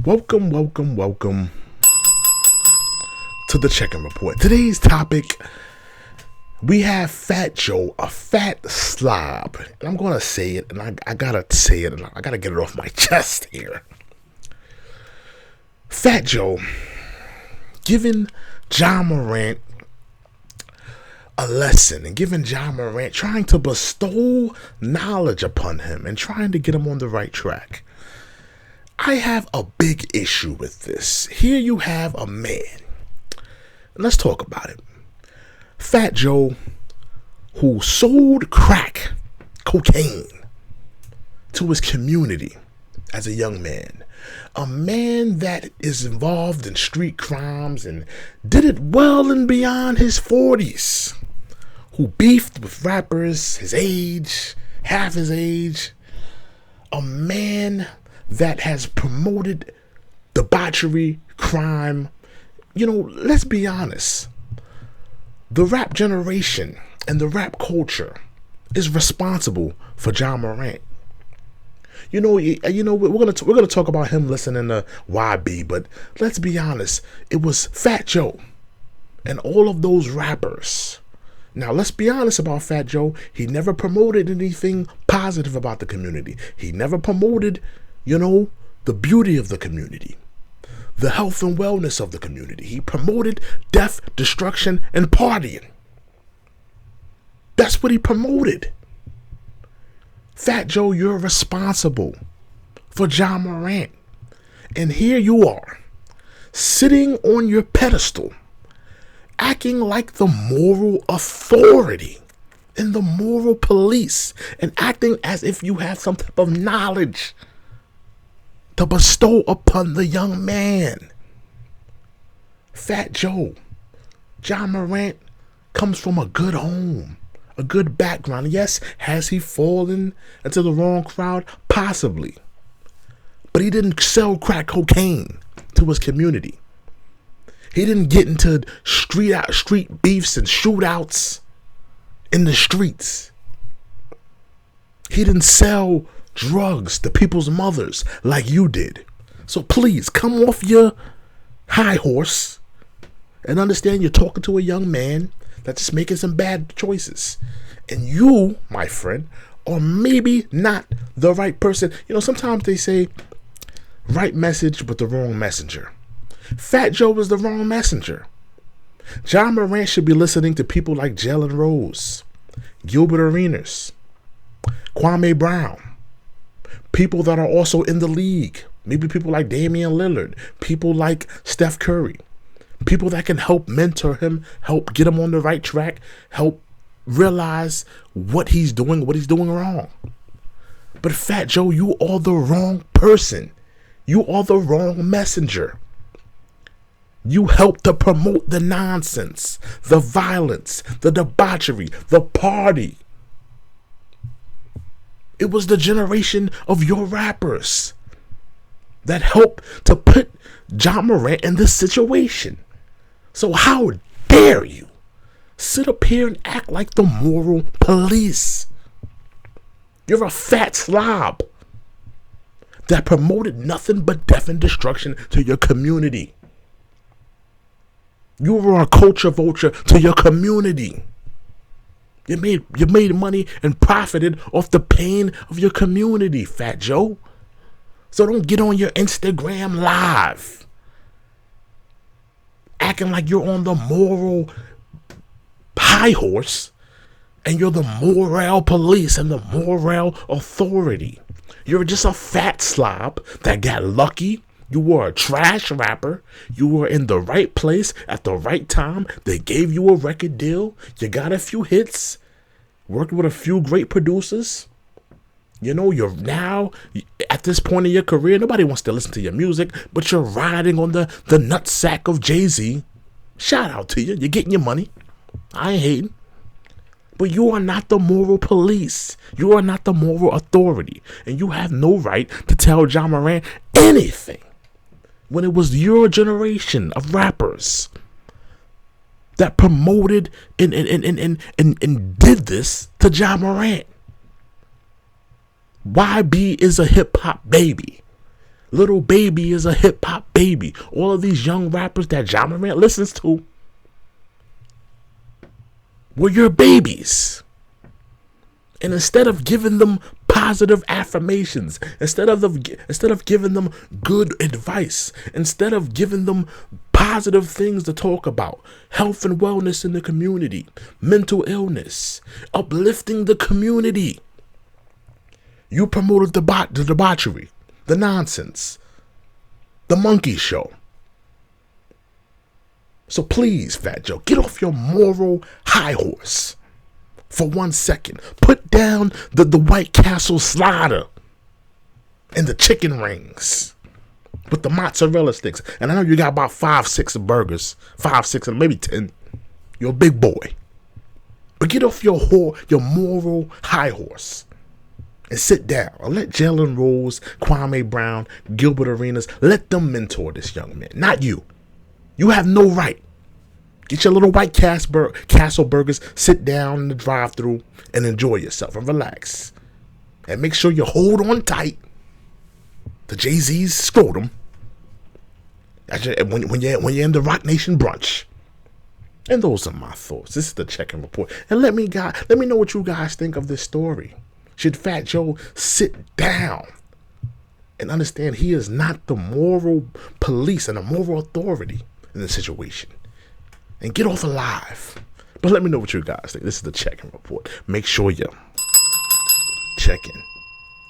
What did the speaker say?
Welcome to the Check-In Report. Today's topic, we have Fat Joe, a fat slob. And I'm going to say it, and I got to say it, and I got to get it off my chest here. Fat Joe giving Ja Morant a lesson and giving Ja Morant, trying to bestow knowledge upon him and trying to get him on the right track. I have a big issue with this. Here you have a man. Let's talk about it. Fat Joe, who sold crack cocaine to his community as a young man. A man that is involved in street crimes and did it well and beyond his 40s. Who beefed with rappers his age, half his age. A man that has promoted debauchery, crime. You know, let's be honest. The rap generation and the rap culture is responsible for Ja Morant. We're gonna talk about him listening to YB, but let's be honest. It was Fat Joe and all of those rappers. Now, let's be honest about Fat Joe. He never promoted anything positive about the community. He never promoted, the beauty of the community, the health and wellness of the community. He promoted death, destruction, and partying. That's what he promoted. Fat Joe, you're responsible for Ja Morant. And here you are, sitting on your pedestal, acting like the moral authority and the moral police, and acting as if you have some type of knowledge to bestow upon the young man. Fat Joe, Ja Morant comes from a good home, a good background. Yes, has he fallen into the wrong crowd? Possibly. But he didn't sell crack cocaine to his community. He didn't get into street beefs and shootouts in the streets. He didn't sell drugs to people's mothers like you did. So please come off your high horse and understand you're talking to a young man that's just making some bad choices. And you, my friend, are maybe not the right person. Sometimes they say right message but the wrong messenger. Fat Joe was the wrong messenger. Ja Morant should be listening to people like Jalen Rose, Gilbert Arenas, Kwame Brown, people that are also in the league. Maybe people like Damian Lillard, people like Steph Curry, people that can help mentor him, help get him on the right track, help realize what he's doing wrong. But Fat Joe, you are the wrong person. You are the wrong messenger. You help to promote the nonsense, the violence, the debauchery, the party. It was the generation of your rappers that helped to put Ja Morant in this situation. So how dare you sit up here and act like the moral police? You're a fat slob that promoted nothing but death and destruction to your community. You were a culture vulture to your community. You made money and profited off the pain of your community, Fat Joe. So don't get on your Instagram live acting like you're on the moral high horse and you're the moral police and the moral authority. You're just a fat slob that got lucky. You were a trash rapper. You were in the right place at the right time. They gave you a record deal. You got a few hits. Worked with a few great producers. You're now at this point in your career. Nobody wants to listen to your music, but you're riding on the nutsack of Jay-Z. Shout out to you. You're getting your money. I ain't hating. But you are not the moral police. You are not the moral authority. And you have no right to tell Ja Morant anything when it was your generation of rappers that promoted and did this to Ja Morant. YB is a hip hop baby. Little Baby is a hip hop baby. All of these young rappers that Ja Morant listens to were your babies. And instead of giving them positive affirmations, instead of giving them good advice, instead of giving them positive things to talk about, health and wellness in the community, mental illness, uplifting the community, you promoted the debauchery, the nonsense, the monkey show. So please, Fat Joe, get off your moral high horse for 1 second. Put down the White Castle slider and the chicken rings with the mozzarella sticks. And I know you got about 5-6 burgers, 5-6 and maybe 10. You're a big boy. But get off your moral high horse and sit down. Or let Jalen Rose, Kwame Brown, Gilbert Arenas, let them mentor this young man, not you. You have no right. Get your little White Castle burgers, sit down in the drive-thru and enjoy yourself and relax. And make sure you hold on tight to Jay-Z's scrotum when you're in the Rock Nation brunch. And those are my thoughts. This is the check-in report. And let me know what you guys think of this story. Should Fat Joe sit down and understand he is not the moral police and the moral authority in the situation? And get off alive. But let me know what you guys think. This is the check-in report. Make sure you check in.